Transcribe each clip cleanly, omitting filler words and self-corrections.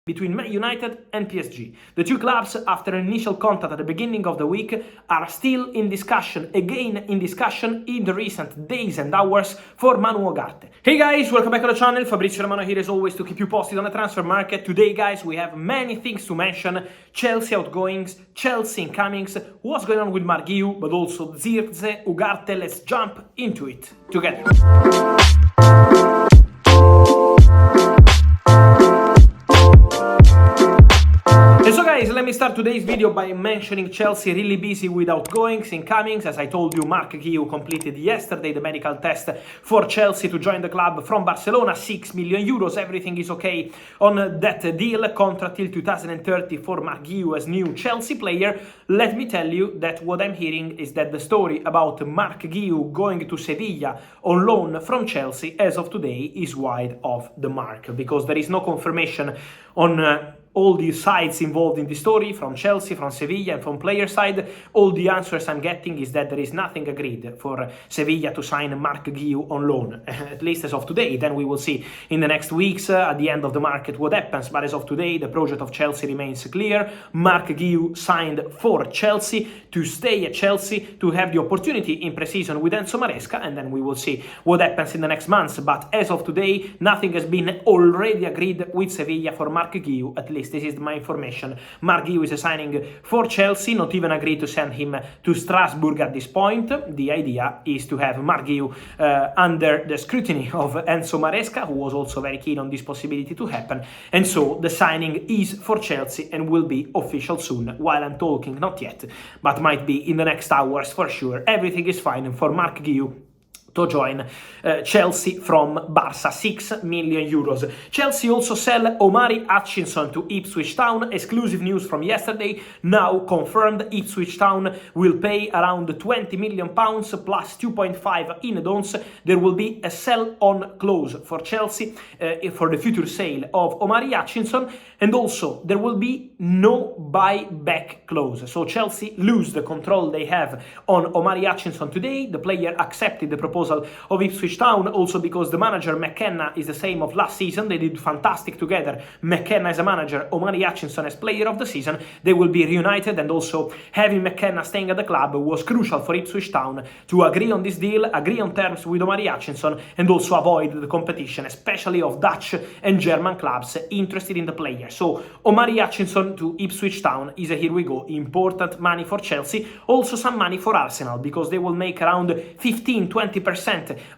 between Man United and PSG. The two clubs, after an initial contact at the beginning of the week, are still in discussion in the recent days and hours for Manu Ugarte. Hey guys, welcome back to the channel. Fabrizio Romano here as always to keep you posted on the transfer market. Today guys, we have many things to mention. Chelsea outgoings, Chelsea incomings, what's going on with Marc Guiu, but also Zirkzee, Ugarte. Let's jump into it together. And so guys, let me start today's video by mentioning Chelsea really busy with outgoings, incomings. As I told you, Marc Guiu completed yesterday the medical test for Chelsea to join the club from Barcelona, 6 million euros. Everything is okay on that deal, contract till 2030 for Marc Guiu as new Chelsea player. Let me tell you that what I'm hearing is that the story about Marc Guiu going to Sevilla on loan from Chelsea as of today is wide off the mark, because there is no confirmation on all the sides involved in the story, from Chelsea, from Sevilla, and from player side. All the answers I'm getting is that there is nothing agreed for Sevilla to sign Marc Guiu on loan, at least as of today. Then we will see in the next weeks, at the end of the market, what happens. But as of today, the project of Chelsea remains clear. Marc Guiu signed for Chelsea, to stay at Chelsea, to have the opportunity in pre-season with Enzo Maresca, and then we will see what happens in the next months. But as of today, nothing has been already agreed with Sevilla for Marc Guiu, at least this is my information. Marc Guiu is signing for Chelsea, not even agreed to send him to Strasbourg at this point. The idea is to have Marc Guiu under the scrutiny of Enzo Maresca, who was also very keen on this possibility to happen. And so the signing is for Chelsea and will be official soon. While I'm talking, not yet, but might be in the next hours for sure. Everything is fine for Marc Guiu to join Chelsea from Barca, 6 million euros. Chelsea also sell Omari Hutchinson to Ipswich Town. Exclusive news from yesterday, now confirmed. Ipswich Town will pay around 20 million pounds plus 2.5 in add-ons. There will be a sell-on clause for Chelsea for the future sale of Omari Hutchinson, and also there will be no buyback clause. So Chelsea lose the control they have on Omari Hutchinson today. The player accepted the proposal of Ipswich Town, also because the manager McKenna is the same of last season. They did fantastic together. McKenna as a manager, Omari Hutchinson as player of the season. They will be reunited, and also having McKenna staying at the club was crucial for Ipswich Town to agree on this deal, agree on terms with Omari Hutchinson, and also avoid the competition, especially of Dutch and German clubs interested in the player. So Omari Hutchinson to Ipswich Town is a, here we go, important money for Chelsea. Also some money for Arsenal, because they will make around 15-20%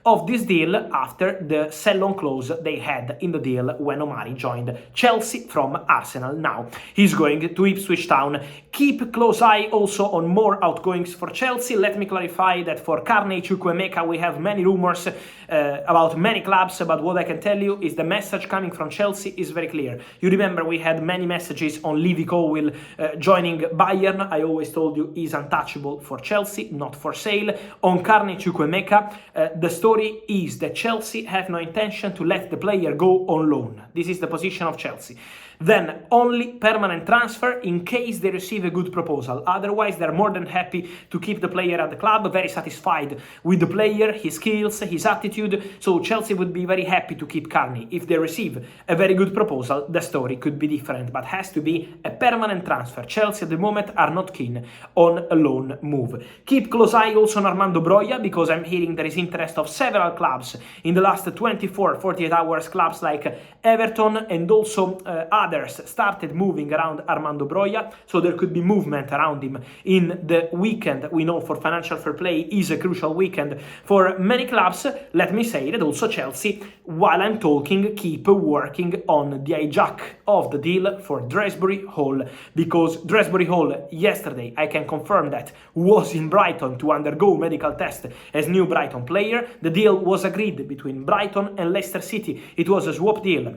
of this deal after the sell-on clause they had in the deal when Omari joined Chelsea from Arsenal. Now he's going to Ipswich Town. Keep close eye also on more outgoings for Chelsea. Let me clarify that for Kiernan Dewsbury-Hall we have many rumors about many clubs, but what I can tell you is the message coming from Chelsea is very clear. You remember we had many messages on Levi Colwill joining Bayern. I always told you he's untouchable for Chelsea, not for sale. On Kiernan Dewsbury-Hall, the story is that Chelsea have no intention to let the player go on loan. This is the position of Chelsea. Then only permanent transfer in case they receive a good proposal. Otherwise, they're more than happy to keep the player at the club, very satisfied with the player, his skills, his attitude. So Chelsea would be very happy to keep Carney. If they receive a very good proposal, the story could be different, but has to be a permanent transfer. Chelsea at the moment are not keen on a loan move. Keep close eye also on Armando Broja, because I'm hearing there is interest of several clubs in the last 24-48 hours. Clubs like Everton and also others started moving around Armando Broja, so there could be movement around him in the weekend. We know for financial fair play is a crucial weekend for many clubs. Let me say that also Chelsea, while I'm talking, keep working on the hijack of the deal for Dewsbury-Hall, because Dewsbury-Hall yesterday, I can confirm that, was in Brighton to undergo medical test as new Brighton player. The deal was agreed between Brighton and Leicester City. It was a swap deal,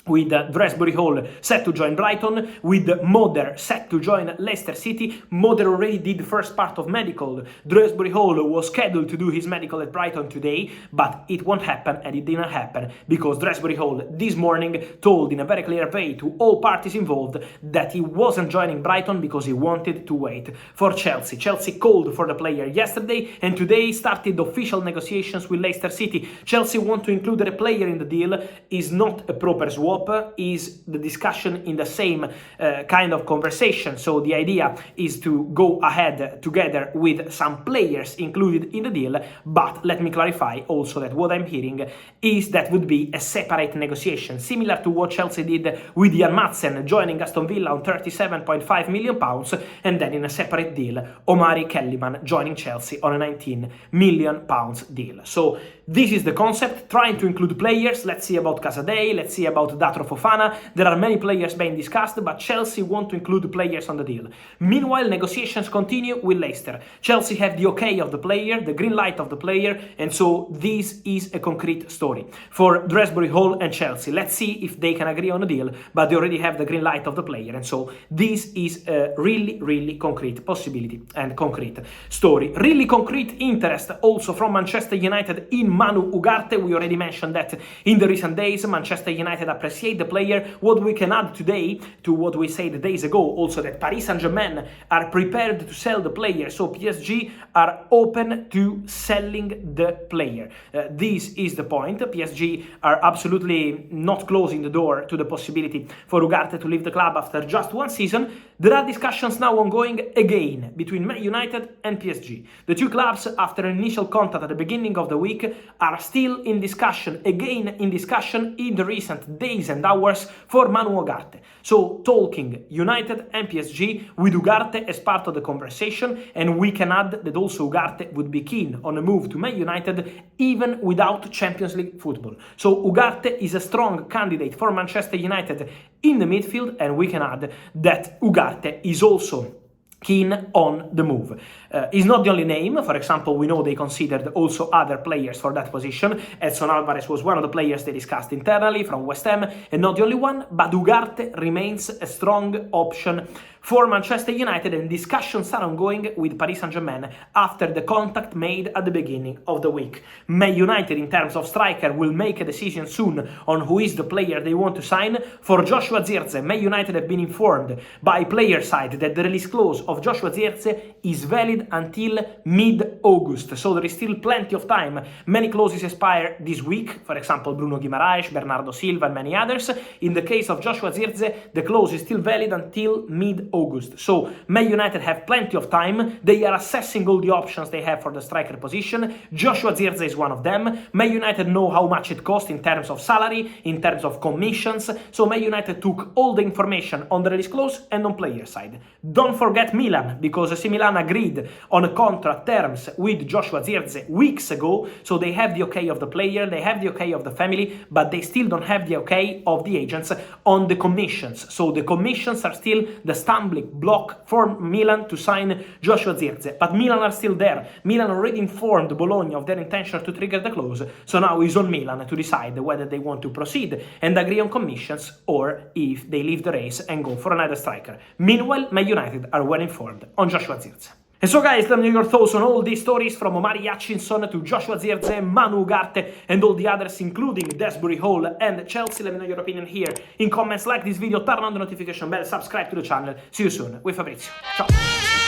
with Dewsbury-Hall set to join Brighton, with Moder set to join Leicester City. Moder already did the first part of medical. Dewsbury-Hall was scheduled to do his medical at Brighton today, but it won't happen, and it didn't happen because Dewsbury-Hall this morning told in a very clear way to all parties involved that he wasn't joining Brighton because he wanted to wait for Chelsea. Chelsea called for the player yesterday, and today started official negotiations with Leicester City. Chelsea want to include a player in the deal. Is not a proper swap. hope is the discussion in the same kind of conversation. So the idea is to go ahead together with some players included in the deal, but let me clarify also that what I'm hearing is that would be a separate negotiation, similar to what Chelsea did with Ian Madsen joining Aston Villa on £37.5 million, and then in a separate deal, Omari Hutchinson joining Chelsea on a £19 million deal. So this is the concept, trying to include players. Let's see about Casadei, let's see about Datro Fofana. There are many players being discussed, but Chelsea want to include players on the deal. Meanwhile, negotiations continue with Leicester. Chelsea have the okay of the player, the green light of the player, and so this is a concrete story for Dewsbury-Hall and Chelsea. Let's see if they can agree on a deal, but they already have the green light of the player, and so this is a really concrete possibility and concrete story. Really concrete interest also from Manchester United in Manu Ugarte. We already mentioned that in the recent days. Manchester United appreciate the player. What we can add today to what we said days ago, also that Paris Saint-Germain are prepared to sell the player, so PSG are open to selling the player. This is the point. PSG are absolutely not closing the door to the possibility for Ugarte to leave the club after just one season. There are discussions now ongoing again between Man United and PSG. The two clubs, after an initial contact at the beginning of the week, are still in discussion, again in discussion in the recent days and hours for Manu Ugarte. So talking United and PSG with Ugarte as part of the conversation, and we can add that also Ugarte would be keen on a move to Man United even without Champions League football. So Ugarte is a strong candidate for Manchester United in the midfield, and we can add that Ugarte is also keen on the move. He's not the only name. For example, we know they considered also other players for that position. Edson Alvarez was one of the players they discussed internally from West Ham, and not the only one, but Ugarte remains a strong option for Manchester United, and discussions are ongoing with Paris Saint-Germain after the contact made at the beginning of the week. Man United, in terms of striker, will make a decision soon on who is the player they want to sign. For Joshua Zirkzee, Man United have been informed by player side that the release clause of Joshua Zirkzee is valid until mid-August, so there is still plenty of time. Many clauses expire this week, for example Bruno Guimaraes, Bernardo Silva and many others. In the case of Joshua Zirkzee, the clause is still valid until mid-August, so Man United have plenty of time. They are assessing all the options they have for the striker position. Joshua Zirkzee is one of them. Man United know how much it costs in terms of salary, in terms of commissions, so Man United took all the information on the release clause and on player side. Don't forget Milan, because AC Milan agreed on a contract terms with Joshua Zirkzee weeks ago, so they have the okay of the player, they have the okay of the family, but they still don't have the okay of the agents on the commissions. So the commissions are still the stumbling block for Milan to sign Joshua Zirkzee, but Milan are still there. Milan already informed Bologna of their intention to trigger the clause, so now it's on Milan to decide whether they want to proceed and agree on commissions or if they leave the race and go for another striker. Meanwhile, Man United are well informed on Joshua Zirkzee. And so guys, let me know your thoughts on all these stories, from Omari Hutchinson to Joshua Zirkzee, Manu Ugarte and all the others, including Dewsbury-Hall and Chelsea. Let me know your opinion here in comments, like this video, turn on the notification bell, subscribe to the channel. See you soon with Fabrizio. Ciao!